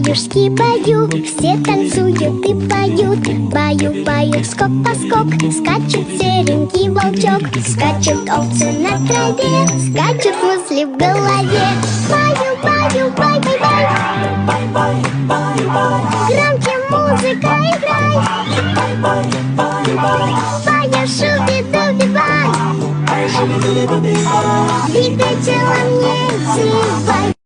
баюшки баю, все танцуют и поют. Баю, баю, скок по скок, скачет серенький волчок. Скачут овцы на траве, скачут мысли в голове. Баю, баю, бай, бай, бай. Громче музыка играй. Бая, шуби-дуби-бай. Двигай телом, не зевай.